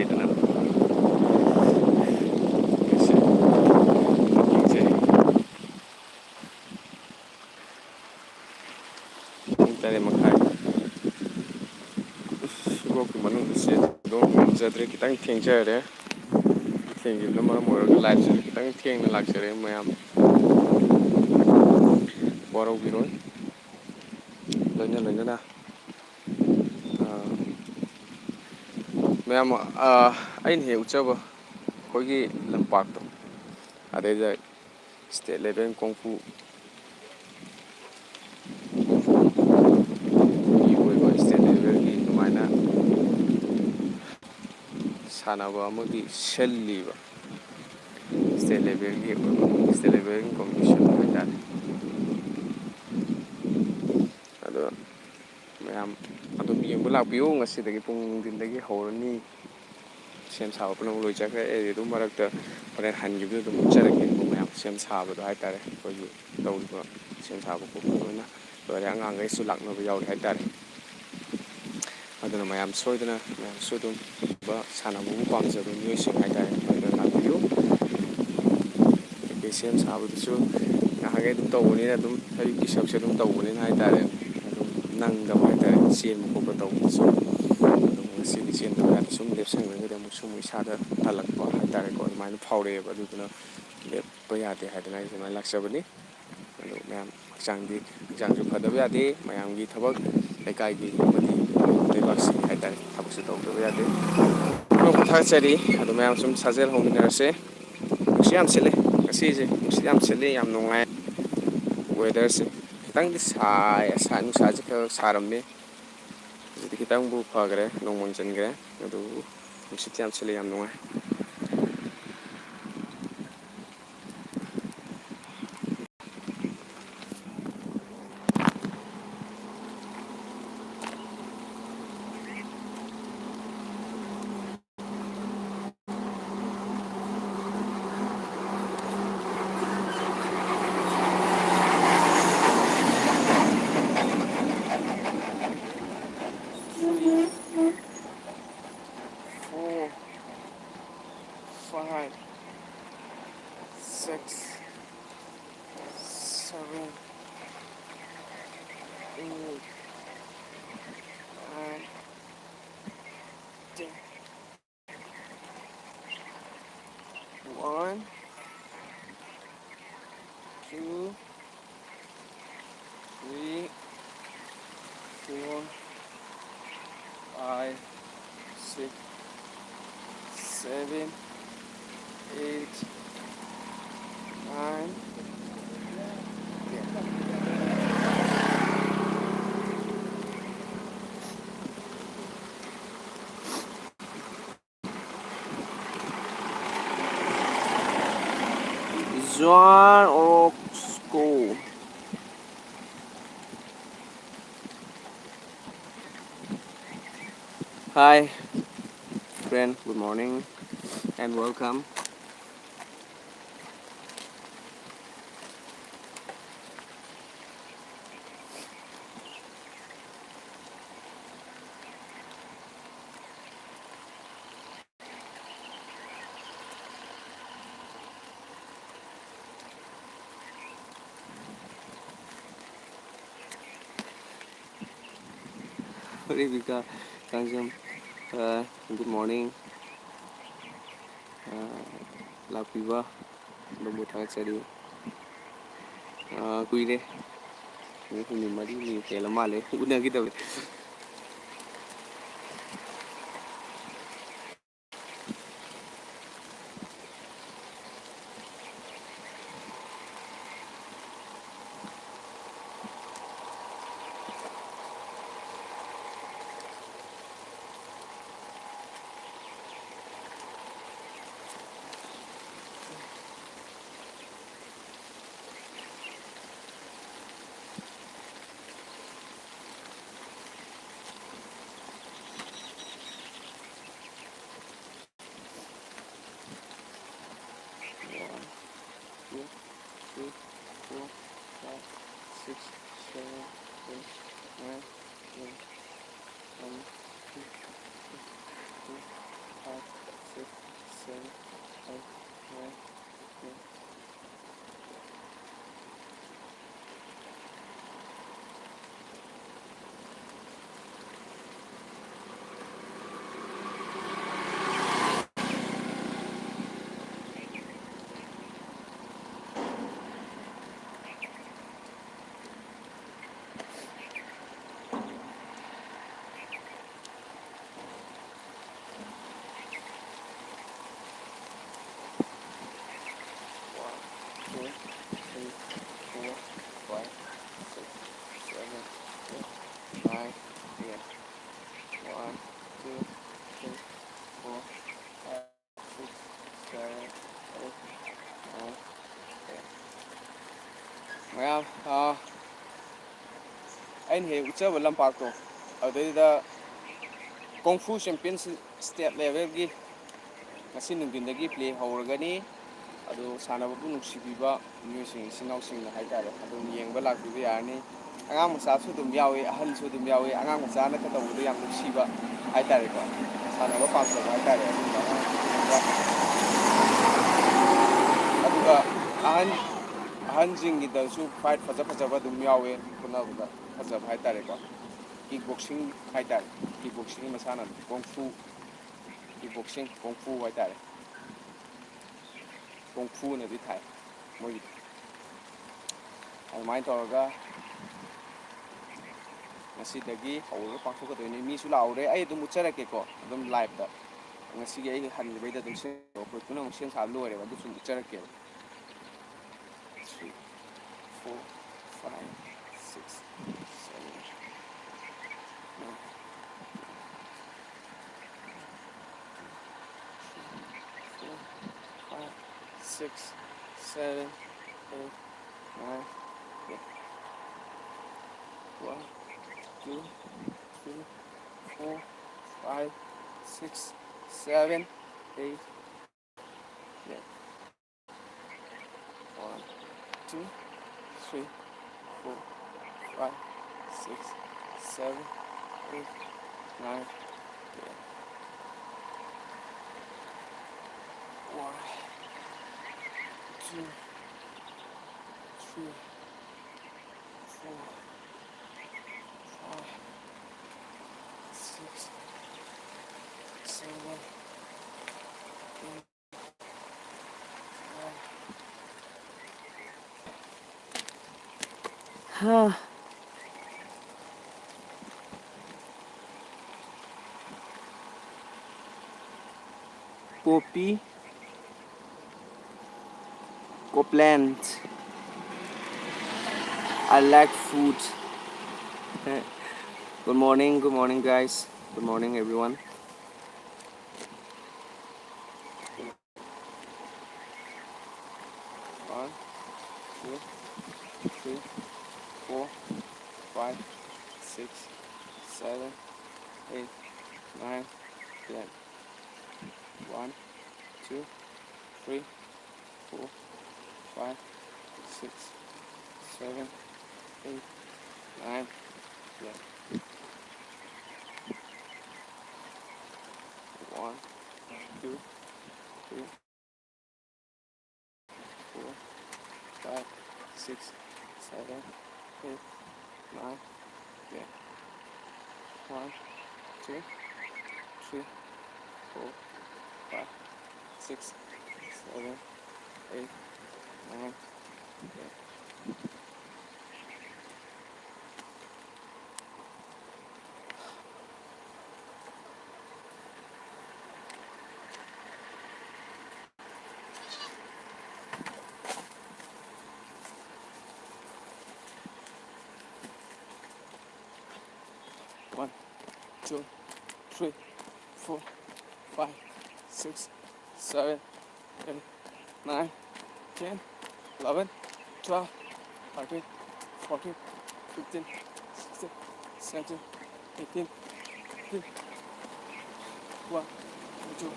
ꯂꯩꯗꯅ ꯄꯨꯡ 8:30 ꯁꯤꯐꯥꯎꯒꯤ ꯃꯅꯨꯡꯗ ꯆꯦꯟꯕꯗꯣ ꯉꯝꯖꯗ꯭ꯔꯦ, ꯈꯤꯇꯪ ꯊꯦꯡꯖꯔꯦ. ꯊꯦꯡꯈꯤꯕꯅ ꯃꯔꯝ ꯑꯣꯏꯔꯒ ꯂꯥꯏꯚꯁꯤꯁꯨ ꯈꯤꯇꯪ ꯊꯦꯡꯅ ꯂꯥꯛꯆꯔꯦ. ꯃꯌꯥꯝ ꯋꯥꯔꯧꯕꯤꯔꯣꯏ. ꯂꯣꯏꯅ ꯂꯣꯏꯅꯅ ꯃꯌꯥꯝ ꯑꯩꯅ ꯍꯦꯛ ꯎꯠꯆꯕ ꯑꯩꯈꯣꯏꯒꯤ ꯂꯝꯄꯥꯛꯇꯣ, ꯑꯗꯩꯗ ꯁ꯭ꯇꯦꯠ ꯂꯦꯚꯦꯜ ꯀꯣꯡꯐꯨꯒꯤ ꯑꯣꯏꯕ ꯁ꯭ꯇꯦꯠ ꯂꯦꯚꯦꯜꯒꯤ ꯑꯗꯨꯃꯥꯏꯅ ꯁꯥꯟꯅꯕ ꯑꯃꯒꯤ ꯁꯤꯜꯂꯤꯕ ꯁ꯭ꯇꯦꯠ ꯂꯦꯚꯦꯜꯒꯤ ꯀꯝꯄꯤꯇꯤꯁꯟ ꯍꯥꯏꯇꯥꯔꯦ. ꯑꯗꯣ ꯃꯌꯥꯝ ꯑꯗꯨꯝ ꯌꯦꯡꯕ ꯂꯥꯛꯄꯤꯌꯨ. ꯉꯁꯤꯗꯒꯤ ꯄꯨꯡ ꯅꯨꯡꯊꯤꯟꯗꯒꯤ ꯍꯧꯔꯅꯤ. ꯁꯦꯝ ꯁꯥꯕ ꯄꯨꯝꯅꯃꯛ ꯂꯣꯏꯖꯈ꯭ꯔꯦ. ꯑꯩ ꯑꯗꯨꯝ ꯃꯔꯛꯇ ꯍꯣꯔꯦꯟ ꯍꯟꯈꯤꯕꯗꯨ ꯑꯗꯨꯝ ꯎꯠꯆꯔꯛꯀꯦ. ꯃꯌꯥꯝ ꯁꯦꯝ ꯁꯥꯕꯗꯣ ꯍꯥꯏꯇꯥꯔꯦ. ꯑꯩꯈꯣꯏꯒꯤ ꯇꯧꯔꯤꯕ ꯁꯦꯝ ꯁꯥꯕ ꯈꯣꯠꯄ ꯂꯣꯏꯅ ꯂꯣꯏꯔꯦ. ꯑꯉꯥꯡꯈꯩꯁꯨ ꯂꯥꯛꯅꯕ ꯌꯥꯎꯔꯦ ꯍꯥꯏꯇꯥꯔꯦ. ꯑꯗꯨꯅ ꯃꯌꯥꯝ ꯁꯣꯏꯗꯅ ꯃꯌꯥꯝꯁꯨ ꯑꯗꯨꯝ ꯁꯥꯟꯅꯕꯕꯨ ꯄꯥꯝꯖꯕ ꯃꯤꯑꯣꯏꯁꯤꯡ ꯍꯥꯏꯇꯥꯔꯦ, ꯁꯣꯏꯗꯅ ꯂꯥꯛꯄꯤꯌꯨ. ꯀꯩꯀꯩ ꯁꯦꯝ ꯁꯥꯕꯗꯨꯁꯨ ꯉꯍꯥꯟꯈꯩ ꯑꯗꯨꯝ ꯇꯧꯕꯅꯤꯅ, ꯑꯗꯨꯝ ꯑꯌꯨꯛꯀꯤ ꯁꯔꯨꯛꯁꯦ ꯑꯗꯨꯝ ꯇꯧꯕꯅꯤꯅ ꯍꯥꯏꯇꯥꯔꯦ, ꯑꯗꯨꯝ ꯅꯪꯗꯕ ꯍꯥꯏꯇꯥꯔꯦ. ꯆꯦꯟꯕ ꯈꯣꯠꯄ ꯇꯧꯕꯗꯁꯨ ꯑꯗꯨꯝ ꯉꯁꯤꯗꯤ ꯆꯦꯟꯗꯕ ꯌꯥꯗꯦ. ꯁꯨꯝ ꯂꯦꯞꯁꯟꯈ꯭ꯔꯒꯗꯤ ꯑꯃꯨꯛꯁꯨ ꯏꯁꯥꯗ ꯇꯜꯂꯛꯄ ꯍꯥꯏꯇꯥꯔꯦꯀꯣ, ꯑꯗꯨꯃꯥꯏꯅ ꯐꯥꯎꯔꯛꯑꯦꯕ. ꯑꯗꯨꯗꯨꯅ ꯂꯦꯞꯄ ꯌꯥꯗꯦ ꯍꯥꯏꯗꯅ ꯑꯩ ꯑꯗꯨꯃꯥꯏꯅ ꯂꯥꯛꯆꯕꯅꯤ. ꯑꯗꯨ ꯃꯌꯥꯝ ꯍꯛꯆꯥꯡꯁꯨ ꯐꯗꯕ ꯌꯥꯗꯦ. ꯃꯌꯥꯝꯒꯤ ꯊꯕꯛ, ꯂꯩꯀꯥꯏꯒꯤ ꯑꯃꯗꯤ ꯂꯩꯕꯥꯛꯁꯤꯒꯤ ꯍꯥꯏꯇꯥꯔꯦ, ꯊꯕꯛꯁꯨ ꯇꯧꯗꯕ ꯌꯥꯗꯦ. ꯄꯨꯝꯅꯃꯛꯄꯨ ꯊꯥꯒꯠꯆꯔꯤ. ꯑꯗꯨ ꯃꯌꯥꯝ ꯁꯨꯝ ꯁꯥꯖꯦꯜ ꯍꯧꯃꯤꯟꯅꯔꯁꯦ. ꯅꯨꯡꯁꯤꯠ ꯌꯥꯝ ꯁꯤꯠꯂꯦ ꯉꯁꯤꯁꯦ, ꯅꯨꯡꯁꯤꯠ ꯌꯥꯝ ꯁꯤꯠꯂꯦ, ꯌꯥꯝ ꯅꯨꯡꯉꯥꯏ. ꯋꯦꯗꯔꯁꯦ ꯈꯤꯇꯪꯗꯤ ꯁꯥꯏ, ꯅꯨꯡꯁꯥꯁꯦ ꯈꯔ ꯁꯥꯔꯝꯃꯦ. ꯍꯧꯖꯤꯛꯇꯤ ꯈꯤꯇꯪꯕꯨ ꯐꯈ꯭ꯔꯦ, ꯅꯣꯡ ꯃꯪꯁꯤꯟꯈ꯭ꯔꯦ. ꯑꯗꯨꯕꯨ ꯅꯨꯡꯁꯤꯠꯇꯤ ꯌꯥꯝ ꯁꯤꯠꯂꯦ, ꯌꯥꯝ ꯅꯨꯡꯉꯥꯏ. One, two, three, four, five, six, seven, eight, nine, 10. John Orozco. Hi, friend. Good morning and welcome. Rivika, Kanjam, good morning. Lapiva, Lomutang Seri. Kuire, Mari, Telamale, Unagita. ꯃꯌꯥꯝ ꯑꯩꯅ ꯍꯦꯛ ꯎꯠꯆꯕ ꯂꯝꯄꯥꯛꯇꯣ ꯑꯗꯨꯗꯩꯗ ꯀꯣꯡꯐꯨ ꯆꯦꯝꯄꯤꯌꯟꯁꯤꯞ ꯁ꯭ꯇꯦꯠ ꯂꯦꯚꯦꯜꯒꯤ ꯉꯁꯤ ꯅꯨꯡꯊꯤꯟꯗꯒꯤ ꯄ꯭ꯂꯦ ꯍꯧꯔꯒꯅꯤ ꯑꯗꯨ ꯁꯥꯟꯅꯕꯕꯨ ꯅꯨꯡꯁꯤꯕꯤꯕ ꯃꯤꯑꯣꯏꯁꯤꯡ ꯏꯆꯤꯟ ꯏꯅꯥꯎꯁꯤꯡꯅ ꯍꯥꯏꯇꯥꯔꯦ ꯑꯗꯨꯝ ꯌꯦꯡꯕ ꯂꯥꯛꯄꯤꯕ ꯌꯥꯔꯅꯤ ꯑꯉꯥꯡ ꯃꯆꯥꯁꯨ ꯑꯗꯨꯝ ꯌꯥꯎꯏ ꯑꯍꯟꯁꯨ ꯑꯗꯨꯝ ꯌꯥꯎꯏ ꯑꯉꯥꯡ ꯃꯆꯥꯅꯒ ꯇꯧꯕꯗꯣ ꯌꯥꯝ ꯅꯨꯡꯁꯤꯕ ꯍꯥꯏꯇꯥꯔꯦꯀꯣ ꯁꯥꯟꯅꯕ ꯄꯥꯝꯖꯕ ꯍꯥꯏꯇꯥꯔꯦ ꯑꯗꯨꯒ ꯑꯍꯟꯁꯤꯡꯒꯤꯗꯁꯨ ꯐꯥꯏꯠ ꯐꯖꯕ ꯑꯗꯨꯝ ꯌꯥꯎꯋꯦ ꯐꯨꯅꯕꯗ ꯐꯖꯕ ꯍꯥꯏꯇꯥꯔꯦꯀꯣ ꯀꯤꯛ ꯕꯣꯛꯁꯤꯡ ꯍꯥꯏꯇꯥꯔꯦ ꯀꯤꯛ ꯕꯣꯛꯁꯤꯡꯒꯤ ꯃꯁꯥꯟꯅ ꯀꯣꯡꯐꯨ ꯀꯤꯛ ꯕꯣꯛꯁꯤꯡ ꯀꯣꯡꯐꯨ ꯍꯥꯏꯇꯥꯔꯦ ꯀꯣꯡꯐꯨꯅꯗꯤ ꯊꯥꯏ ꯃꯣꯏꯒꯤꯗꯤ ꯑꯗꯨꯃꯥꯏꯅ ꯇꯧꯔꯒ ꯉꯁꯤꯗꯒꯤ ꯍꯧꯔꯒ ꯄꯥꯡꯊꯣꯛꯀꯗꯣꯏꯅꯤ ꯃꯤꯁꯨ ꯂꯥꯛꯍꯧꯔꯦ ꯑꯩ ꯑꯗꯨꯝ ꯎꯠꯆꯔꯛꯀꯦꯀꯣ ꯑꯗꯨꯝ ꯂꯥꯏꯚꯇ ꯉꯁꯤꯒꯤ ꯑꯩ ꯍꯟꯈꯤꯕꯩꯗ ꯑꯗꯨꯝ ꯑꯩꯈꯣꯏ ꯄꯨꯝꯅꯃꯛ ꯁꯦꯝ ꯁꯥꯕ ꯂꯣꯏꯔꯦꯕ ꯑꯗꯨ ꯁꯨꯝ ꯎꯠꯆꯔꯛꯀꯦꯕ 3 4 5 6 7 9 4 5 6 7 8 9 1 2 3 4 5 6 7 8 yeah. 1 2 3 4 5 6 7 8 9 10 1 2 3 4 5 6 7 8 9 Poppy, Copland. I like food. Good morning, guys. Good morning, everyone. One, two, three, 4, 5, 6, 7, 8, 9, 10. 1, 2, 3, 4, 5, 6, 7, 8, 9, 10. 1, 2, 3, 4, 5, 6, 7, 8, 9, 10. 1, 2, 3, 4, 5, 6, 7, 8, 9, 10. 1, 2, 3, 4, 5, 6, 7, 8, 9, 10, 11, 12, 13, 14, 15, 16, 17, 18, 19, 1, 2,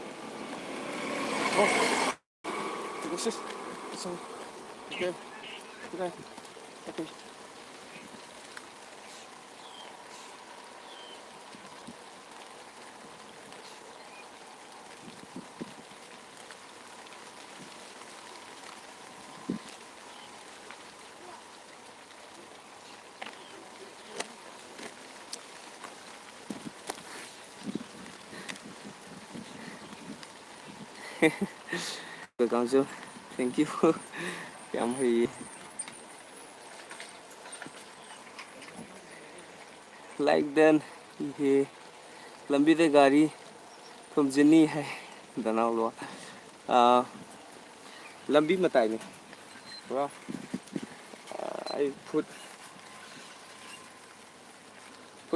4, 26, 27, 28, 29, 30. Council, thank you. Yam hei. Like then, he lambi de gari from Jenny hai danau lo. Lambi matai ni. Wow. I put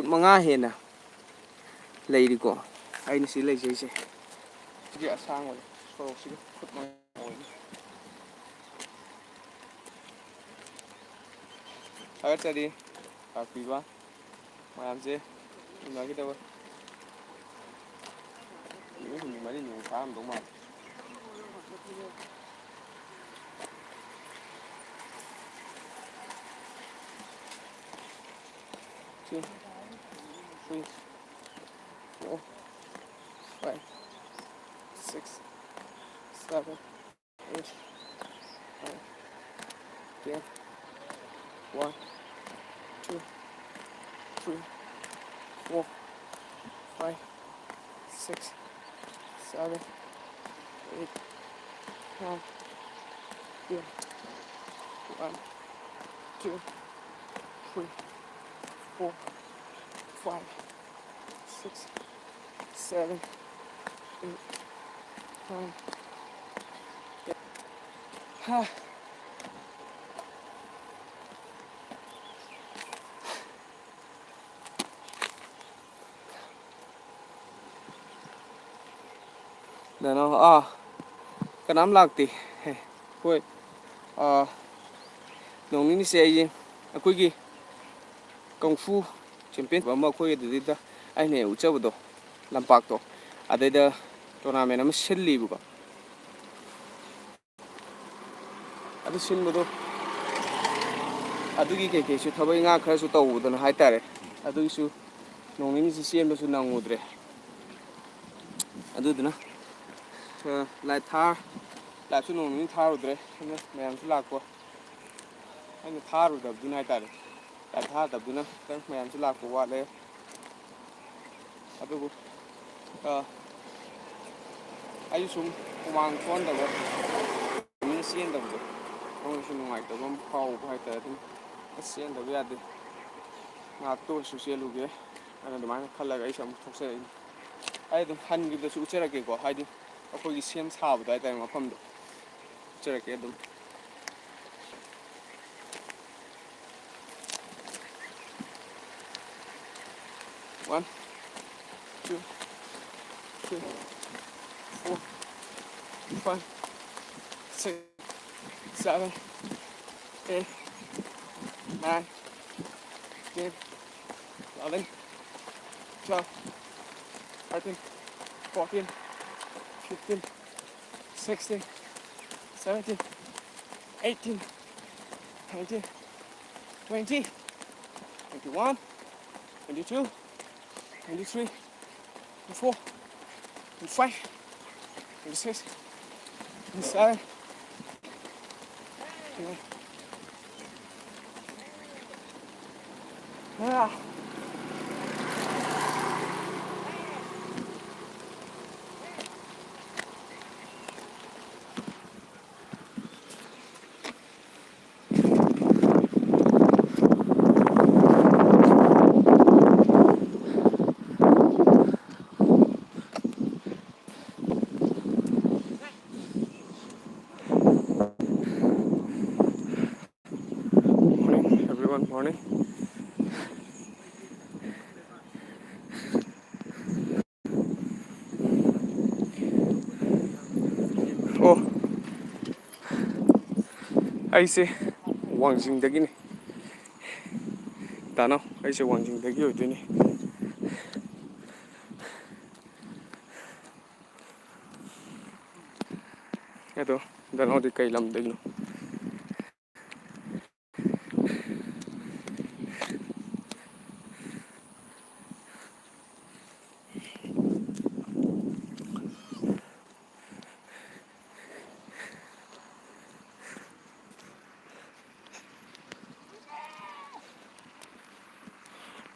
manga he na. Lay di ko. Ay ni si lay say say. Sige asang wala. So sige put manga. ꯊꯥꯒꯠꯆꯔꯤ ꯂꯥꯛꯄꯤꯕ ꯃꯌꯥꯝꯁꯦ ꯎꯅꯈꯤꯗꯕ ꯅꯨꯃꯤꯠ ꯍꯨꯝꯅꯤ ꯃꯔꯤꯅꯤꯃꯨꯛ ꯐꯥꯔꯝꯗꯧ ꯃꯥꯜꯂꯦ. Two, three, four, five, six, seven, eight, nine, 10, 1, 2, 3, 4, 5, 6, 7, 8, 9, 10, 1, 2, 3, 4, 5, 6, 7, 8, 9, 10. Ha. Dano kanam lakti koi nong ni se yi akoi kung fu champion ba ma khoi de da ai ne uchabdo lampak to adaida tournament am silli bu adu sinbodo adugi ke su thabai nga khara su tawudana haitare adu su nong ni si sem su nangudre adu duna lai thar lai su nong ni tharudre mayam su lakko anh tharu da duna haitare lai thar da duna mayam su lakko wa le adu ai sum kumang thon da ni sien da bu không su ngai da bam phau hai ta dum sien da ya de nga to su se lu ge ana da ma khalla ga isam thok se ai dum han gi da su chera ke ko hai di akoi gi sem sa bu da ta ma pham do chera ke dum one two three four 5 6 7 8 9 10 11 12 13 14 15 16 17 18 19 20 21 22 23 24 25 26 27 yeah. Morning. Oh, aise Wangjingdagini. Tano, aise Wangjingdagi oiduni. Edo, dano di kai lamdagino.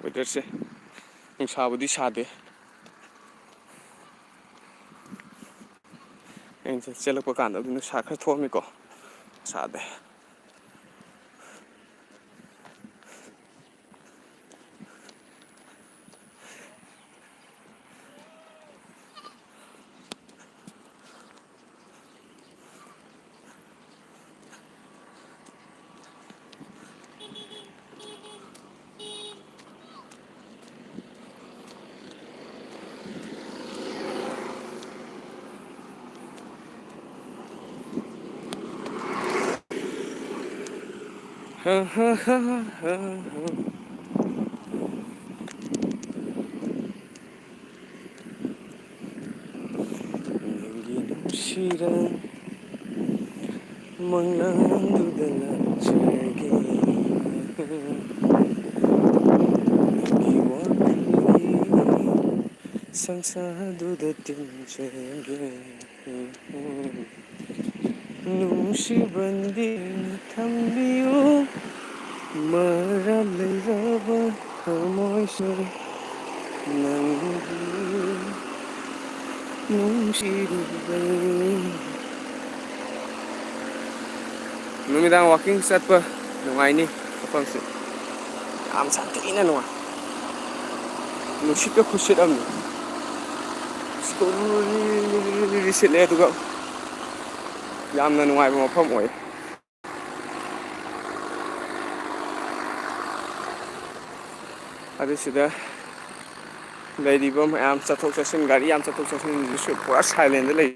Weatherse nungsabudi sade. Anh sẽ lục qua cản được nước sạch hết thôi mới có sạch đây. ꯅꯪꯒꯤ ꯅꯨꯡꯁꯤꯔ ꯃꯪꯂꯥꯟꯗꯨꯗ ꯂꯥꯛꯆꯒꯦ ꯅꯪꯒꯤ ꯋꯥꯈꯜꯒꯤ ꯁꯪꯁꯥꯔꯗꯨꯗ ꯇꯤꯟꯖꯒꯦ ꯅꯨꯡꯁꯤꯕꯟꯗꯤ ꯊꯝꯕꯤꯌꯨ ꯃꯔꯥꯜ ꯂꯩꯔꯕ ꯊꯃꯣꯏꯁꯦ ꯅꯪꯒꯤ ꯅꯨꯡꯁꯤꯔꯨꯕꯩ. ꯅꯨꯃꯤꯗꯥꯡ ꯋꯥꯛꯀꯤꯡ ꯆꯠꯄ ꯅꯨꯡꯉꯥꯏꯅꯤ ꯃꯐꯝꯁꯦ ꯌꯥꯝ ꯁꯥꯊꯤꯅ ꯅꯨꯡꯉꯥꯏ ꯅꯨꯡꯁꯤꯠꯀ ꯈꯨꯁꯤꯠ ꯑꯃꯅꯤ ꯁꯤꯠꯂꯦ ꯑꯗꯨꯒ ꯌꯥꯝꯅ ꯅꯨꯡꯉꯥꯏꯕ ꯃꯐꯝ ꯑꯣꯏ ꯑꯗꯨ ꯁꯤꯗ ꯂꯩꯔꯤꯕ ꯃꯌꯥꯝ ꯆꯠꯊꯣꯛ ꯆꯠꯁꯤꯟ ꯒꯥꯔꯤ ꯌꯥꯝ ꯆꯠꯊꯣꯛ ꯆꯠꯁꯤꯟꯁꯨ ꯄꯨꯔꯥ ꯁꯥꯏꯂꯦꯟꯗ ꯂꯩ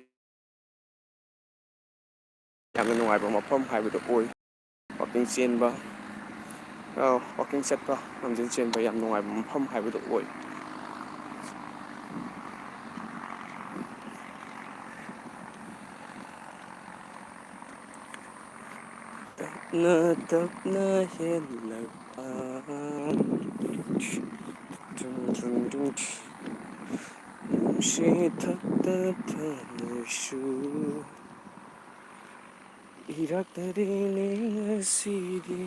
ꯌꯥꯝꯅ ꯅꯨꯡꯉꯥꯏꯕ ꯃꯐꯝ ꯍꯥꯏꯕꯗꯨ ꯑꯣꯏ ꯋꯥꯛꯀꯤꯡ ꯆꯦꯟꯕ ꯋꯥꯛꯀꯤꯡ ꯆꯠꯄ ꯂꯝꯖꯦꯟ ꯆꯦꯟꯕ ꯌꯥꯝ ꯅꯨꯡꯉꯥꯏꯕ ꯃꯐꯝ ꯍꯥꯏꯕꯗꯨ ꯑꯣꯏ ꯇꯞꯅ ꯇꯞꯅ ꯍꯦꯜꯂꯛꯄ ꯅꯨꯡꯁꯤꯠ ꯊꯛꯇ ꯊꯟꯅꯁꯨ ꯏꯔꯛꯇꯔꯦꯅꯦ ꯉꯁꯤꯗꯤ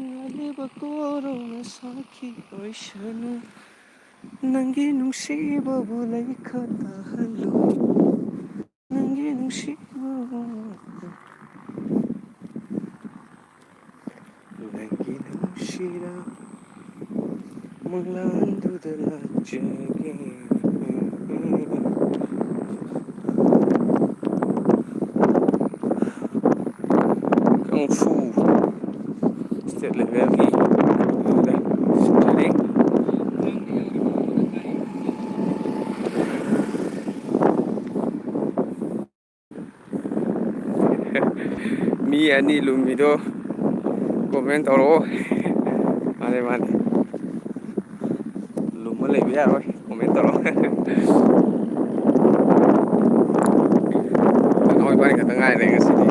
ꯉꯥꯜꯂꯤꯕ ꯀꯣꯔꯣꯡꯅ ꯁꯥꯈꯤ ꯑꯣꯏꯁꯅꯨ ꯅꯪꯒꯤ ꯅꯨꯡꯁꯤꯕꯕꯨ ꯂꯩꯈꯠꯂꯍꯜꯂꯨ ꯅꯪꯒꯤ ꯅꯨꯡꯁꯤꯕꯕꯨ ꯅꯪꯒꯤ ꯅꯨꯡꯁꯤꯔ ꯃꯪꯂꯥꯟꯗꯨꯗ ꯂꯥꯛꯆꯒꯦ ꯀꯪꯐꯨ ꯏꯁꯇꯦꯠ ꯂꯦꯚꯦꯜꯒꯤ ꯃꯤ ꯑꯅꯤ ꯂꯨꯝꯃꯤꯗꯣ ꯀꯣꯃꯦꯟ ꯇꯧꯔꯛꯑꯣ ꯃꯥꯅꯦ ꯃꯥꯅꯦ ꯂꯨꯝꯃ ꯂꯩꯕ ꯌꯥꯔꯣꯏ ꯀꯣꯃꯦꯟ ꯇꯧꯔꯛꯑꯣ ꯅꯣꯏ ꯏꯕꯥꯅꯤ ꯈꯛꯇ ꯉꯥꯏꯔꯦ ꯉꯁꯤꯗꯤ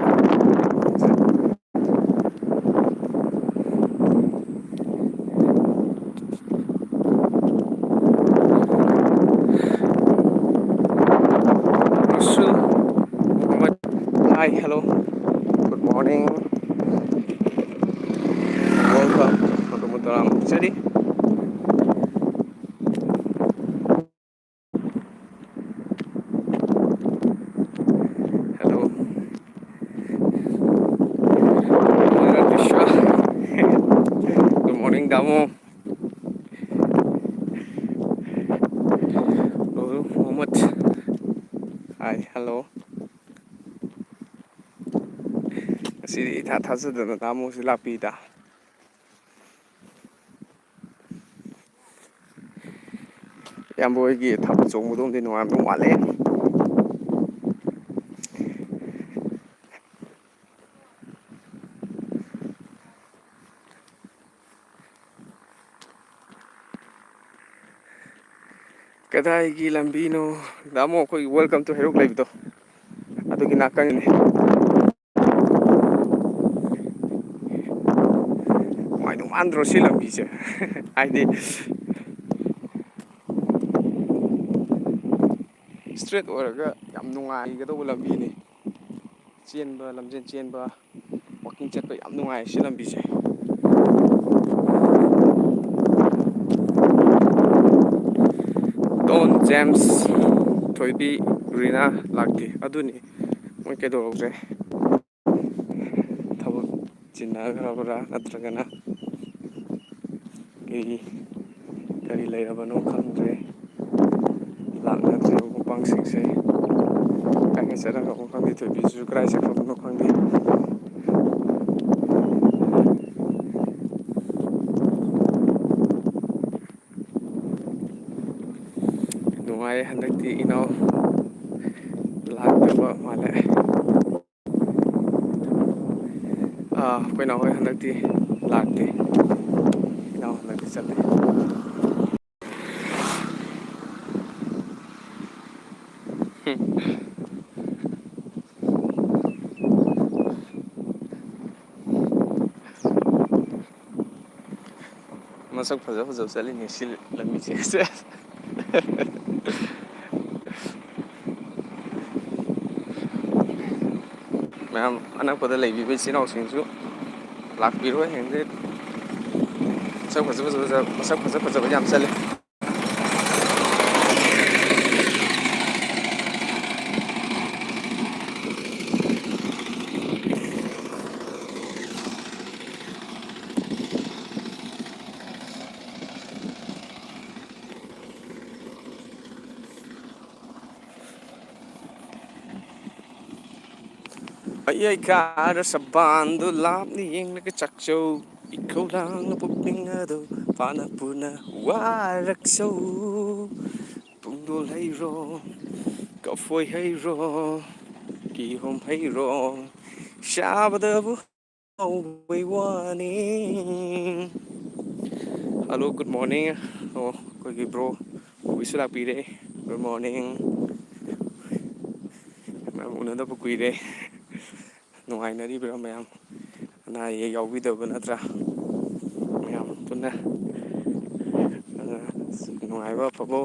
Russell Muhammad. Hi, hello, good morning, welcome. Welcome to City. Hello, good morning, Damo. Hello, Muhammad. Hi, hello. Ngꯁꯤꯗꯤ ꯏꯊꯥ ꯊꯥꯖꯗꯅ ꯇꯥꯃꯣꯁꯤ ꯂꯥꯛꯄꯤꯗ ꯏꯌꯥꯝꯕ ꯍꯣꯏꯒꯤ ꯊꯥꯕꯜ ꯆꯣꯡꯕꯗꯣꯝꯗꯤ ꯅꯨꯡꯉꯥꯏꯔꯝꯗꯧ ꯃꯥꯜꯂꯦ ꯀꯗꯥꯏꯒꯤ ꯂꯝꯕꯤꯅꯣ ꯇꯥꯃꯣ ꯑꯩꯈꯣꯏꯒꯤ ꯋꯦꯜꯀꯝ ꯇꯨ ꯍꯩꯔꯣꯛ ꯂꯩꯕꯗꯣ ꯑꯗꯨꯒꯤ ꯅꯥꯀꯟꯅꯤ ꯅꯨꯡꯉꯥꯏꯗꯧ ꯃꯥꯟꯗ꯭ꯔꯣ ꯁꯤ ꯂꯝꯕꯤꯁꯦ ꯍꯥꯏꯗꯤ ꯏꯁꯇ꯭ꯔꯦꯠ ꯑꯣꯏꯔꯒ ꯌꯥꯝ ꯅꯨꯡꯉꯥꯏꯒꯗꯧꯕ ꯂꯝꯕꯤꯅꯤ ꯆꯦꯟꯕ ꯂꯝꯖꯦꯟ ꯆꯦꯟꯕ ꯋꯥꯛꯀꯤꯡ ꯆꯠꯄ ꯌꯥꯝ ꯅꯨꯡꯉꯥꯏ ꯁꯤ ꯂꯝꯕꯤꯁꯦ ꯗꯣꯟ ꯖꯦꯝꯁ ꯊꯣꯏꯕꯤ ꯔꯤꯅꯥ ꯂꯥꯛꯇꯦ ꯑꯗꯨꯅꯤ ꯃꯣꯏ ꯀꯩꯗꯧꯔꯛꯇ꯭ꯔꯦ ꯊꯕꯛ ꯆꯤꯟꯅꯈ꯭ꯔꯕ꯭ꯔꯥ ꯅꯠꯇ꯭ꯔꯒꯅ ꯀꯔꯤ ꯂꯩꯔꯕꯅꯣ ꯈꯪꯗ꯭ꯔꯦ ꯂꯥꯛꯅꯗ꯭ꯔꯤꯕ ꯃꯄꯥꯡꯁꯤꯡꯁꯦ ꯀꯥꯏ ꯆꯠꯅꯈ꯭ꯔꯕꯅꯣ ꯈꯪꯗꯦ ꯊꯣꯏꯕꯤꯁꯤꯁꯨ ꯀꯗꯥꯏ ꯆꯠꯈ꯭ꯔꯕꯅꯣ ꯈꯪꯗꯦ ꯅꯨꯡꯉꯥꯏꯌꯦ ꯍꯟꯗꯛꯇꯤ ꯏꯅꯥꯎ ꯂꯥꯛꯇꯕ ꯃꯥꯜꯂꯦ ꯑꯩꯈꯣꯏ ꯅꯥꯎ ꯍꯣꯏ ꯍꯟꯗꯛꯇꯤ ꯂꯥꯛꯇꯦ, ꯏꯅꯥꯎ ꯍꯟꯗꯛꯇꯤ ꯆꯠꯂꯦ꯫ ꯃꯁꯛ ꯐꯖ ꯐꯖꯕ ꯆꯠꯂꯤꯅꯦ ꯁꯤ ꯂꯝꯕꯤꯁꯦ ꯃꯌꯥꯝ ꯑꯅꯛꯄꯗ ꯂꯩꯕꯤꯕ ꯏꯆꯤꯜ ꯏꯅꯥꯎꯁꯤꯡꯁꯨ ꯂꯥꯛꯄꯤꯔꯣ ꯍꯌꯦꯡꯗꯩ ꯃꯁꯛ ꯐꯖ ꯐꯖꯕ ꯌꯥꯝ ꯆꯠꯂꯤ꯫ ꯃꯌꯥꯏ ꯀꯥꯔ ꯁꯕꯥꯟꯗꯨ ꯂꯥꯞꯅ ꯌꯦꯡꯂꯒ ꯆꯥꯛꯆꯧ, ꯏꯈꯧꯂꯥꯡꯅ ꯄꯨꯛꯅꯤꯡ ꯑꯗꯨ ꯄꯥꯅ ꯄꯨꯅ ꯋꯥꯔꯛꯆꯧ꯫ ꯄꯨꯡꯗꯣꯜ ꯍꯩꯔꯣ, ꯀꯐꯣꯏ ꯍꯩꯔꯣ, ꯀꯤꯍꯣꯝ ꯍꯩꯔꯣ, ꯆꯥꯕꯗꯕꯨ ꯍꯥꯎꯕꯩ ꯋꯥꯅꯤ꯫ ꯍꯜꯂꯣ ꯒꯨꯗ ꯃꯣꯔꯅꯤꯡ, ꯑꯩꯈꯣꯏꯒꯤ ꯕ꯭ꯔꯣ ꯑꯣꯕꯤꯁꯨ ꯂꯥꯛꯄꯤꯔꯦ꯫ ꯒꯨꯗ ꯃꯣꯔꯅꯤꯡ, ꯃꯌꯥꯝ ꯎꯅꯗꯕ ꯀꯨꯏꯔꯦ꯫ ꯅꯨꯡꯉꯥꯏꯅꯔꯤꯕ꯭ꯔꯥ ꯃꯌꯥꯝ? ꯑꯅꯥ ꯑꯌꯦꯛ ꯌꯥꯎꯕꯤꯗꯕ ꯅꯠꯇ꯭ꯔꯥ? ꯃꯌꯥꯝ ꯄꯨꯟꯅ ꯅꯨꯡꯉꯥꯏꯕ ꯑꯐꯕ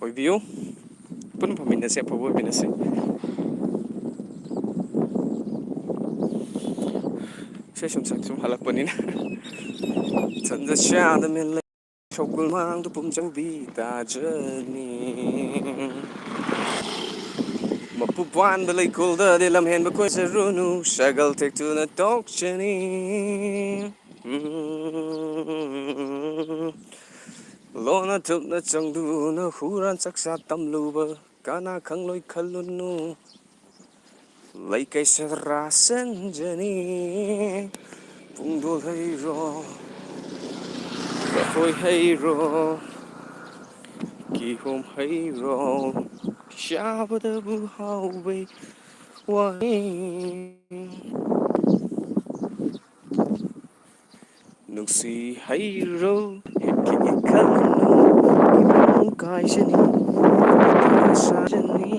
ꯑꯣꯏꯕꯤꯌꯨ, ꯄꯨꯟꯅ ꯐꯝꯃꯤꯟꯅꯁꯤ, ꯑꯐꯕ ꯑꯣꯏꯃꯤꯟꯅꯁꯤ꯫ ꯏꯁꯩ ꯁꯨꯝ ꯍꯜꯂꯛꯄꯅꯤꯅ ꯁꯟꯖ ꯆꯥꯗ ꯃꯦꯟꯂꯩ ꯁꯧꯒꯜ ꯃꯥꯡꯗ ꯄꯨꯝꯖꯪꯕꯤ ꯇꯥꯖꯅꯤ꯫ ꯃꯄꯨ ꯄꯥꯟꯕ ꯂꯩꯀꯣꯜꯗꯗꯤ ꯂꯝꯍꯦꯟꯕ ꯀꯣꯏꯖꯔꯨꯅꯨ, ꯁꯒꯜ ꯊꯦꯛꯇꯨꯅ ꯇꯣꯛꯆꯅꯤ꯫ ꯂꯣꯟꯅ ꯊꯨꯞꯅ ꯆꯪꯗꯨꯅ ꯍꯨꯔꯥꯟ ꯆꯥꯛꯆꯥ ꯇꯝꯂꯨꯕ ꯀꯅꯥ ꯈꯪꯂꯣꯏ ꯈꯜꯂꯨꯅꯨ, ꯂꯩꯀꯥꯏ ꯁꯔ ꯁꯟꯖꯅꯤ꯫ ꯄꯨꯡꯗꯣꯜ ꯍꯩꯔꯣ, ꯂꯐꯣꯏ ꯍꯩꯔꯣ, ꯀꯤꯍꯣꯝ ꯍꯩꯔꯣ, ꯆꯥꯕꯗꯕꯨ ꯍꯥꯎꯕꯩ ꯋꯥꯅꯤ꯫ ꯅꯨꯡꯁꯤ ꯍꯩꯔꯣ, ꯌꯦꯛꯈꯦ ꯈꯜꯂꯨꯅꯨ ꯏꯃꯨꯡ ꯀꯥꯏꯖꯅꯤ, ꯁꯥꯖꯅꯤ꯫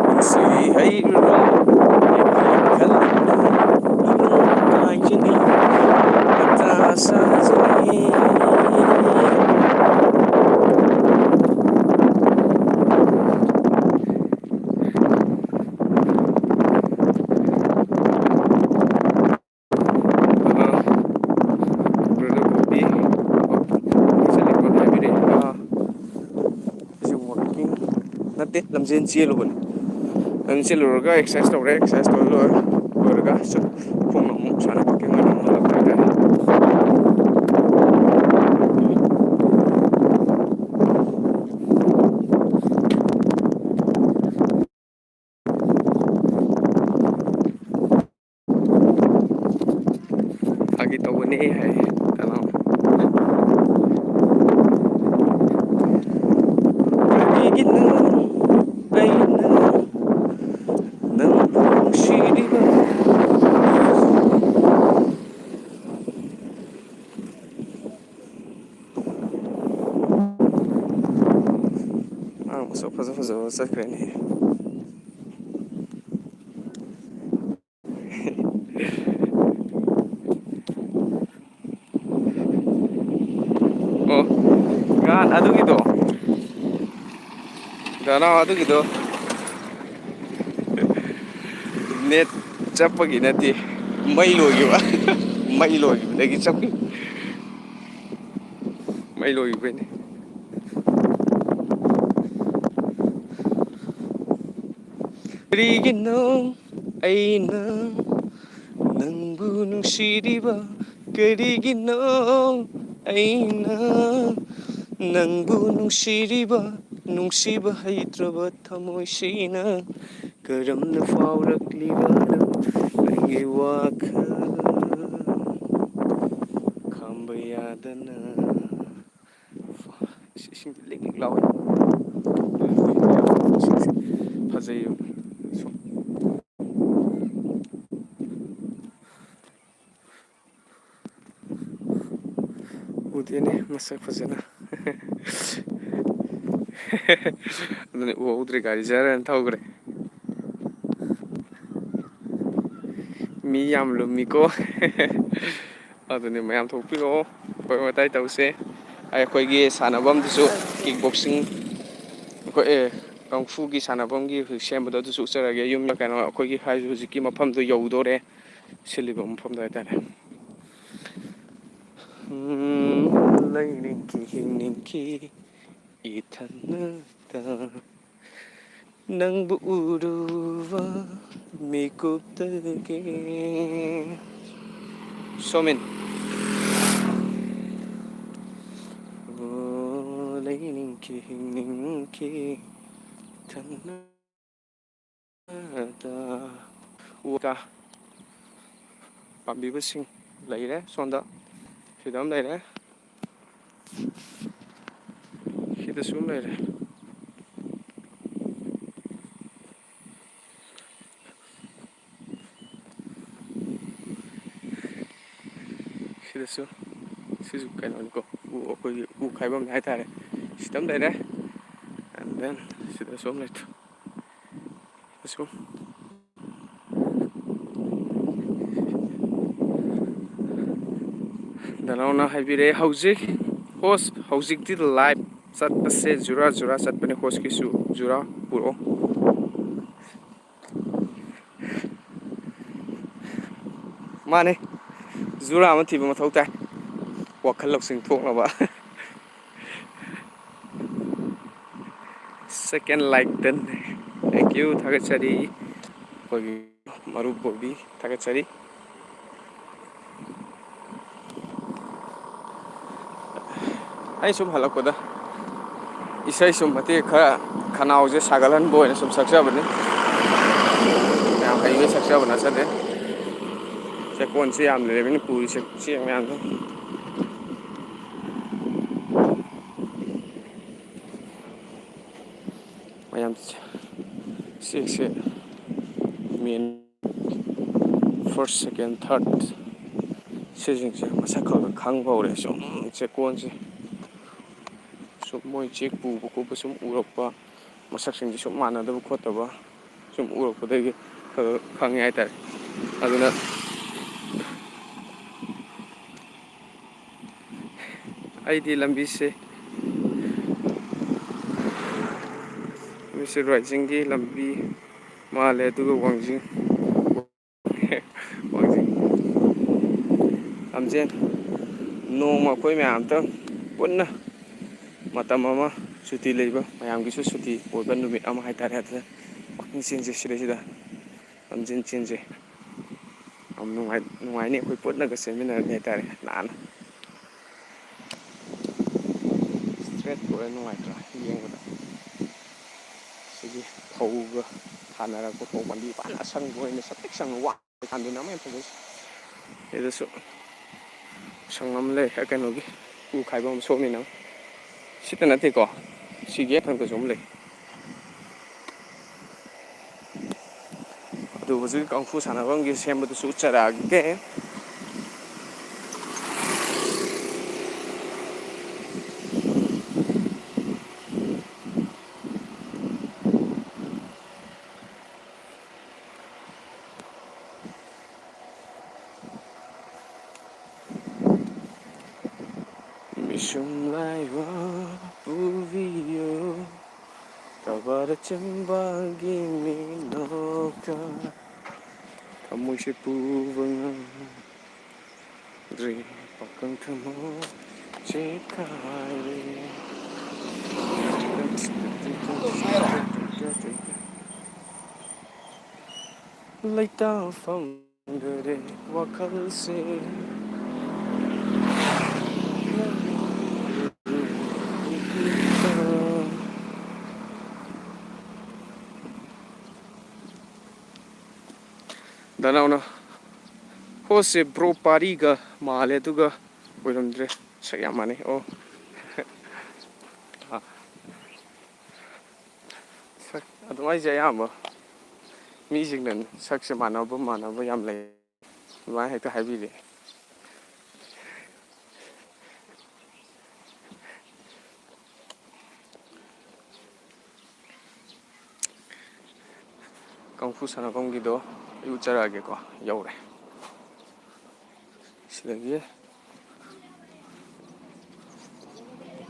ꯅꯨꯡꯁꯤ ꯍꯩꯔꯣ, ꯌꯦꯛꯈꯦ ꯈꯜꯂꯨꯅꯨ ꯏꯃꯨꯡ ꯀꯥꯏꯖꯅꯤ, ꯃꯊꯥ ꯁꯥꯖꯅꯤ꯫ ꯅꯠꯇꯦ ꯂꯝꯖꯦꯟ ꯆꯦꯜꯂꯨꯕꯅꯤ꯫ ꯂꯝꯖꯦꯟ ꯆꯦꯜꯂꯨꯔꯒ ꯑꯦꯛꯁꯔꯁꯥꯏꯁ ꯇꯧꯔꯦ, ꯑꯦꯛꯁꯔꯁꯥꯏꯁ ꯂꯣꯏꯔꯒ ꯈꯣꯡꯅ ꯑꯃꯨꯛ ꯁꯥꯟꯅꯕꯒꯤ ꯑꯣꯏꯅ ꯑꯃꯨꯛ ꯍꯜꯂꯛꯄ ꯍꯥꯏꯇꯥꯔꯦ꯫ ꯐꯥꯒꯤ ꯇꯧꯕꯅꯦ ꯍꯥꯏ ꯀꯅꯥꯅꯣ? ꯀꯔꯤꯒꯤꯅꯣ ꯑꯩꯅ ꯅꯪꯕꯨ ꯅꯨꯡꯁꯤꯔꯤꯕ? ꯃꯁꯛ ꯐꯖ ꯐꯖꯕ ꯆꯠꯈ꯭ꯔꯦꯅꯦ꯫ ꯑꯣ ꯉꯍꯥꯟ ꯑꯗꯨꯒꯤꯗꯣ ꯅꯅꯥꯎ ꯑꯗꯨꯒꯤꯗꯣ ꯅꯦꯠ ꯆꯞꯄꯒꯤ ꯅꯠꯇꯦ, ꯃꯩ ꯂꯣꯏꯈꯤꯕ ꯃꯩ ꯂꯣꯏꯈꯤꯕꯗꯒꯤ ꯆꯞꯈꯤ꯫ ꯃꯩ ꯂꯣꯏꯈꯤꯕꯩꯅꯦ꯫ ꯀꯔꯤꯒꯤꯅꯣ ꯑꯩꯅ ꯅꯪꯕꯨ ꯅꯨꯡꯁꯤꯔꯤꯕ? ꯀꯔꯤꯒꯤꯅꯣ ꯑꯩꯅ ꯅꯪꯕꯨ ꯅꯨꯡꯁꯤꯔꯤꯕ? ꯅꯨꯡꯁꯤꯕ ꯍꯩꯇ꯭ꯔꯕ ꯊꯃꯣꯏꯁꯤꯅ ꯀꯔꯝꯅ ꯐꯥꯎꯔꯛꯂꯤꯕꯅꯣ ꯑꯩꯒꯤ ꯋꯥꯈꯜ ꯈꯥꯝꯕ ꯌꯥꯗꯅ? ꯏꯁꯤꯡꯁꯦ ꯂꯤꯛ ꯂꯤꯛ ꯂꯥꯎꯋꯦ꯫ ꯏꯁꯤꯡꯁꯦ ꯐꯖꯩꯌꯦꯕ ꯁꯨꯝ ꯎꯗꯦꯅꯦ ꯃꯁꯛ ꯐꯖꯅ ꯑꯗꯨꯅꯤ ꯎꯍꯧꯗ꯭ꯔꯦ ꯒꯥꯔꯤ ꯖꯔꯅ ꯊꯧꯈ꯭ꯔꯦ ꯃꯤ ꯌꯥꯝ ꯂꯨꯝꯃꯤꯀꯣ ꯑꯗꯨꯅꯤ ꯃꯌꯥꯝ ꯊꯣꯛꯄꯤꯔꯛꯑꯣ ꯑꯩꯈꯣꯏ ꯋꯥꯇꯥꯏ ꯇꯧꯁꯦ ꯑꯩꯈꯣꯏꯒꯤ ꯁꯥꯟꯅꯐꯝꯗꯨꯁꯨ ꯀꯤꯛ ꯕꯣꯛꯁꯤꯡ ꯑꯩꯈꯣꯏ ꯀꯥꯡꯐꯨꯒꯤ ꯁꯥꯟꯅꯐꯝꯒꯤ ꯍꯧꯖꯤꯛ ꯁꯦꯝꯕꯗꯣ ꯑꯗꯨꯁꯨ ꯎꯠꯆꯔꯒꯦ ꯌꯨꯝꯗ ꯀꯩꯅꯣ ꯑꯩꯈꯣꯏꯒꯤ ꯍꯧꯖꯤꯛꯀꯤ ꯃꯐꯝꯗꯣ ꯌꯧꯗꯣꯔꯦ ꯁꯤꯜꯂꯤꯕ ꯃꯐꯝꯗꯣ ꯍꯥꯏꯇꯥꯔꯦ ꯂꯩꯅꯤꯡꯈꯤ ꯍꯤꯡꯅꯤꯡꯈꯤ ꯏꯊꯟꯇ ꯅꯪꯕꯨ ꯎꯔꯨꯕ ꯃꯤꯀꯨꯞꯇꯒꯤ ꯁꯣꯃꯤꯟ ꯂꯩꯅꯤꯡꯈꯤ ꯍꯤꯡꯅꯤꯡꯈꯤ ꯏꯊꯟꯇ ꯎꯒ ꯄꯥꯝꯕꯤꯕꯁꯤꯡ ꯂꯩꯔꯦ ꯁꯣꯝꯗ ꯁꯤꯗ ꯑꯃ ꯂꯩꯔꯦ ꯁꯤꯗꯁꯨ ꯑꯃ ꯂꯩꯔꯦ ꯁꯤꯗꯁꯨ ꯁꯤꯁꯨ ꯀꯩꯅꯣꯅꯤꯀꯣ ꯑꯩꯈꯣꯏꯒꯤ ꯎ ꯈꯥꯏꯐꯝꯅꯤ ꯍꯥꯏꯇꯥꯔꯦ ꯁꯤꯗ ꯑꯃ ꯂꯩꯔꯦ ꯑꯦꯟ ꯗꯦꯟ ꯁꯤꯗꯁꯨ ꯑꯃ ꯂꯩꯇ꯭ꯔꯦ ꯁꯤꯗꯁꯨ ꯗꯅꯥꯎꯅ ꯍꯥꯏꯕꯤꯔꯛꯑꯦ ꯍꯧꯖꯤꯛ ꯍꯣꯁ ꯍꯧꯖꯤꯛꯇꯤ ꯂꯥꯏꯚ ꯆꯠꯄꯁꯦ ꯖꯨꯔꯥ ꯖꯨꯔꯥ ꯆꯠꯄꯅꯦ ꯍꯣꯁꯀꯤꯁꯨ ꯖꯨꯔꯥ ꯄꯨꯔꯛꯑꯣ ꯃꯥꯅꯦ ꯖꯨꯔꯥ ꯑꯃ ꯊꯤꯕ ꯃꯊꯧ ꯇꯥꯏ ꯋꯥꯈꯜ ꯂꯧꯁꯤꯡ ꯊꯣꯛꯅꯕ ꯁꯦꯀꯦꯟ ꯂꯥꯏꯛꯇ ꯊꯦꯡꯀ꯭ꯌꯨ ꯊꯥꯒꯠꯆꯔꯤ ꯑꯩꯈꯣꯏꯒꯤ ꯃꯔꯨꯞ ꯕꯣꯕꯤ ꯊꯥꯒꯠꯆꯔꯤ ꯑꯩ ꯁꯨꯝ ꯍꯜꯂꯛꯄꯗ ꯏꯁꯩ ꯁꯨꯝ ꯃꯇꯦꯛ ꯈꯔ ꯈꯅꯥꯎꯁꯦ ꯁꯥꯒꯠꯍꯟꯕ ꯑꯣꯏꯅ ꯁꯨꯝ ꯁꯛꯆꯕꯅꯤ ꯌꯥꯝ ꯍꯩꯕꯩ ꯁꯛꯆꯕ ꯅꯠꯆꯗꯦ ꯆꯦꯛꯀꯣꯟꯁꯦ ꯌꯥꯝ ꯂꯩꯔꯕꯅꯤꯅ ꯄꯨꯔꯤꯁꯦ ꯆꯦꯛ ꯃꯌꯥꯝꯗꯣ ꯃꯌꯥꯝ ꯆꯦꯛꯁꯦ ꯃꯦꯟ ꯐꯥꯔꯁ ꯁꯦꯀꯦꯟ ꯊꯥꯔꯠ ꯁꯤꯁꯤꯡꯁꯦ ꯃꯁꯛ ꯈꯪꯅ ꯈꯪꯕ ꯍꯧꯔꯦ ꯁꯨꯝ ꯆꯦꯛꯀꯣꯟꯁꯦ ꯁꯨꯝ ꯃꯣꯏ ꯆꯦꯛ ꯄꯨꯕ ꯈꯣꯠꯄ ꯁꯨꯝ ꯎꯔꯛꯄ ꯃꯁꯛꯁꯤꯡꯁꯦ ꯁꯨꯝ ꯃꯥꯟꯅꯗꯕ ꯈꯣꯠꯇꯕ ꯁꯨꯝ ꯎꯔꯛꯄꯗꯒꯤ ꯈꯪꯉꯦ ꯍꯥꯏꯇꯥꯔꯦ ꯑꯗꯨꯅ ꯑꯩꯗꯤ ꯂꯝꯕꯤꯁꯦ ꯔꯥꯏꯖꯤꯡꯒꯤ ꯂꯝꯕꯤ ꯃꯥꯜꯂꯦ ꯑꯗꯨꯒ ꯋꯥꯡꯖꯤꯡ ꯋꯥꯡꯖꯤꯡ ꯂꯝꯖꯦꯟ ꯅꯣꯡꯃ ꯑꯩꯈꯣꯏ ꯃꯌꯥꯝꯇꯪ ꯄꯨꯟꯅ ꯃꯇꯝ ꯑꯃ ꯁꯨꯇꯤ ꯂꯩꯕ ꯃꯌꯥꯝꯒꯤꯁꯨ ꯁꯨꯇꯤ ꯑꯣꯏꯕ ꯅꯨꯃꯤꯠ ꯑꯃ ꯍꯥꯏꯇꯥꯔꯦ ꯑꯗꯨꯗ ꯋꯥꯛꯀꯤꯡ ꯆꯦꯟꯁꯦ ꯁꯤꯗꯩꯁꯤꯗ ꯂꯝꯖꯦꯟ ꯆꯦꯟꯁꯦ ꯌꯥꯝ ꯅꯨꯡꯉꯥꯏꯅꯤ ꯑꯩꯈꯣꯏ ꯄꯨꯟꯅꯒ ꯆꯦꯟꯃꯤꯟꯅꯔꯗꯤ ꯍꯥꯏꯇꯥꯔꯦ ꯅꯥꯟꯅ ꯏꯁꯇ꯭ꯔꯦꯠ ꯑꯣꯏꯔ ꯅꯨꯡꯉꯥꯏꯇ꯭ꯔꯥ ꯌꯦꯡꯕꯗ ꯁꯤꯒꯤ ꯐꯧꯒ ꯊꯥꯅꯔꯛꯄ ꯐꯧ ꯄꯥꯝꯕꯤ ꯐꯖꯅ ꯑꯁꯪꯕ ꯑꯣꯏꯅ ꯁꯄꯤꯛ ꯁꯪꯅ ꯋꯥꯡꯗꯨꯅ ꯑꯃꯨꯛ ꯍꯦꯟꯅ ꯐꯖꯩ ꯁꯤꯗꯁꯨ ꯁꯪ ꯑꯃ ꯂꯩ ꯀꯩꯅꯣꯒꯤ ꯎ ꯈꯥꯏꯕ ꯑꯃ ꯁꯣꯛꯅꯤꯅ ꯁꯤꯇ ꯅꯠꯇꯦꯀꯣ ꯁꯤꯒꯤ ꯍꯦꯛ ꯃꯊꯛꯇꯁꯨ ꯑꯃ ꯂꯩ ꯑꯗꯨ ꯍꯧꯖꯤꯛ ꯀꯥꯡꯐꯨ ꯁꯥꯟꯅꯐꯝꯒꯤ ꯁꯦꯝꯕꯗꯨꯁꯨ ꯎꯠꯆꯔꯛꯑꯒꯦ ꯃꯤꯁꯨꯝ ꯂꯥꯏꯕ ꯄꯨꯕꯤꯌꯣ ꯀꯕꯔ ꯆꯤꯡꯕꯥꯜꯒꯤ ꯃꯤꯅꯣꯛꯇ ꯊꯃꯣꯏꯁꯦ ꯄꯨꯕ ꯉꯝꯗ꯭ꯔꯦ ꯄꯥꯈꯪ ꯊꯃꯣꯏ ꯆꯦꯈꯥꯏꯔꯦ ꯂꯩꯇꯥꯐꯝ ꯈꯪꯗꯔꯦ ꯋꯥꯈꯜꯁꯦ ꯗꯅꯥꯎꯅ ꯍꯣꯁꯁꯦ ꯕ꯭ꯔꯣ ꯄꯥꯔꯤꯒ ꯃꯥꯜꯂꯦ ꯑꯗꯨꯒ ꯑꯣꯏꯔꯝꯗ꯭ꯔꯦ ꯁꯛ ꯌꯥꯝ ꯃꯥꯟꯅꯩ ꯑꯣ ꯁꯛ ꯑꯗꯨꯃꯥꯏꯁꯦ ꯑꯌꯥꯝꯕ ꯃꯤꯁꯤꯡꯅ ꯁꯛꯁꯦ ꯃꯥꯟꯅꯕ ꯌꯥꯝ ꯂꯩ ꯑꯗꯨꯃꯥꯏꯅ ꯍꯦꯛꯇ ꯍꯥꯏꯕꯤꯔꯛꯑꯦ ꯀꯪꯐꯨ ꯁꯥꯟꯅꯐꯝꯒꯤꯗꯣ ꯑꯩ ꯎꯠꯆꯔꯛꯑꯒꯦꯀꯣ ꯌꯧꯔꯦ ꯁꯤꯗꯒꯤ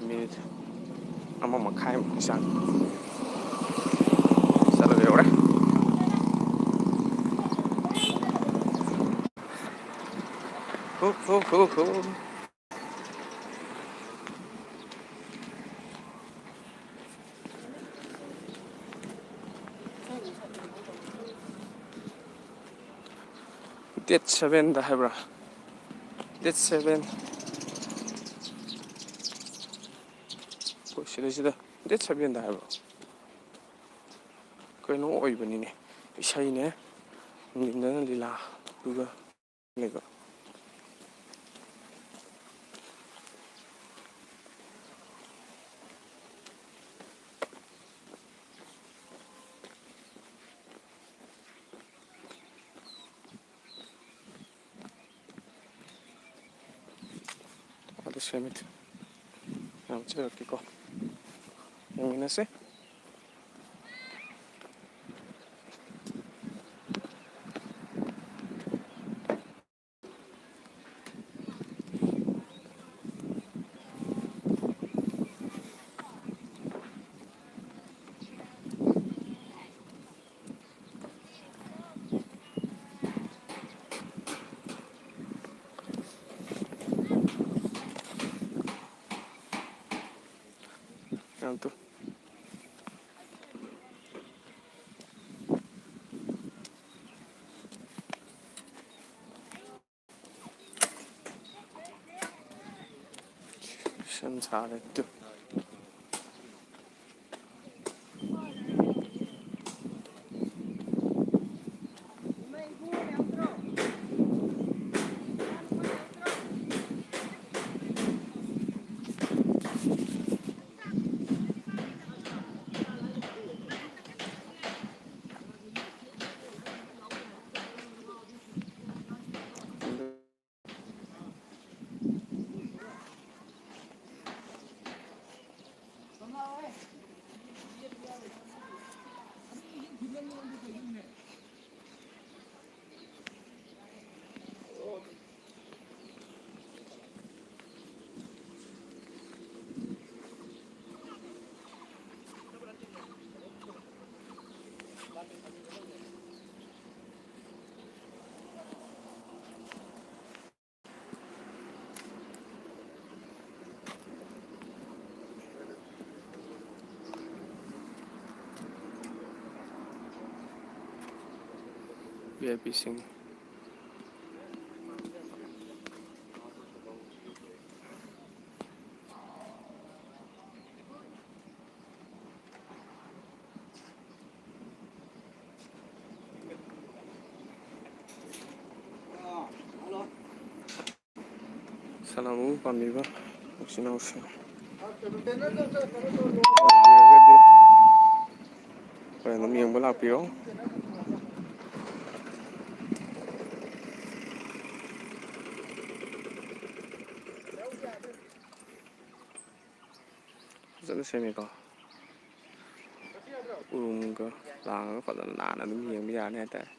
ꯃꯤꯅꯤꯠ 1.5ꯃꯨꯛꯀꯤ ꯆꯥꯡ ꯆꯠꯂꯒ ꯌꯧꯔꯦ ꯗꯦꯠ 7ꯗ ꯍꯥꯏꯕ꯭ꯔꯥ ꯗꯦꯠ 7 ꯁꯤꯗꯩꯁꯤꯗ ꯗꯦꯠ 7ꯗ ꯍꯥꯏꯕ꯭ꯔꯣ ꯀꯩꯅꯣ ꯑꯣꯏꯕꯅꯤꯅꯦ ꯏꯁꯩꯅꯦ ꯅꯨꯡꯊꯤꯟꯗꯅ ꯂꯤꯂꯥ ꯑꯗꯨꯒ ꯂꯩꯕ ꯑꯗꯨ ꯁꯦꯝꯃꯤꯠ ꯌꯥꯝ ꯆꯠꯔꯛꯀꯦꯀꯣ ꯌꯦꯡꯃꯤꯟꯅꯁꯦ ꯌꯥꯝ ꯇꯨ ꯁꯦꯝ ꯁꯥꯔꯦ ꯇꯨ VIPsꯤꯡ ꯁꯥꯟꯅꯕꯕꯨ ꯄꯥꯝꯕꯤꯕ ꯏꯆꯤꯟ ꯏꯅꯥꯎꯁꯤꯡ ꯍꯣꯔꯦꯟ ꯑꯗꯨꯝ ꯌꯦꯡꯕ ꯂꯥꯛꯄꯤꯌꯣ ꯐꯖꯅ ꯁꯦꯝꯃꯤꯀꯣ ꯎꯔꯨꯝꯒ ꯂꯥꯡꯉꯒ ꯐꯖꯅ ꯅꯥꯟꯅ ꯑꯗꯨꯝ ꯌꯦꯡꯕ ꯌꯥꯔꯅꯤ ꯍꯥꯏꯇꯥꯔꯦ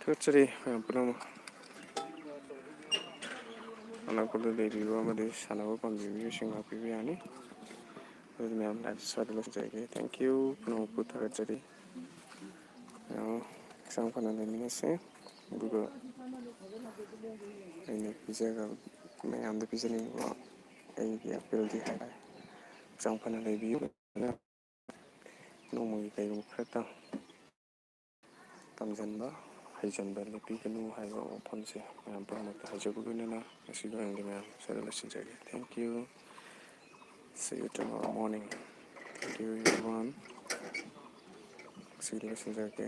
ꯊꯥꯒꯠꯆꯔꯤ ꯃꯌꯥꯝ ꯄꯨꯝꯅꯃꯛ ꯑꯅꯛꯄꯗ ꯂꯩꯕꯤꯕ ꯑꯃꯗꯤ ꯁꯥꯟꯅꯕ ꯄꯥꯝꯕꯤꯕ ꯃꯤꯑꯣꯏꯁꯤꯡ ꯂꯥꯛꯄꯤꯕ ꯌꯥꯅꯤ ꯑꯗꯨꯗꯤ ꯃꯌꯥꯝ ꯂꯥꯏꯐ ꯁ꯭ꯋꯥꯏꯗ ꯂꯣꯏꯁꯤꯟꯖꯔꯒꯦ ꯊꯦꯡꯛ ꯌꯨ ꯄꯨꯝꯅꯃꯛꯄꯨ ꯊꯥꯒꯠꯆꯔꯤ ꯍꯛꯆꯥꯡ ꯐꯅ ꯂꯩꯃꯤꯟꯅꯁꯦ ꯑꯗꯨꯒ ꯑꯩꯅ ꯃꯌꯥꯝꯗ ꯄꯤꯖꯅꯤꯡꯕ ꯑꯩꯒꯤ ꯑꯄꯤꯜꯗꯤ ꯍꯛꯆꯥꯡ ꯐꯅ ꯂꯩꯕꯤꯌꯨ ꯅꯣꯡꯃꯒꯤ ꯀꯩꯒꯨꯝꯕ ꯈꯔꯇꯪ ꯇꯝꯁꯤꯟꯕ ꯍꯩꯖꯤꯟꯕ ꯂꯦꯞꯄꯤꯒꯅꯨ ꯍꯥꯏꯕ ꯋꯥꯐꯝꯁꯦ ꯃꯌꯥꯝ ꯄꯨꯝꯅꯃꯛꯇ ꯍꯥꯏꯖꯕꯒ ꯂꯣꯏꯅꯅ ꯉꯁꯤꯒꯤ ꯑꯣꯏꯅꯗꯤ ꯃꯌꯥꯝ ꯁ꯭ꯋꯥꯏꯗ ꯂꯣꯏꯁꯤꯟꯖꯔꯒꯦ thank you see you tomorrow morning thank you everyone ꯉꯁꯤꯒꯤꯗꯤ ꯂꯣꯏꯁꯤꯟꯖꯔꯒꯦ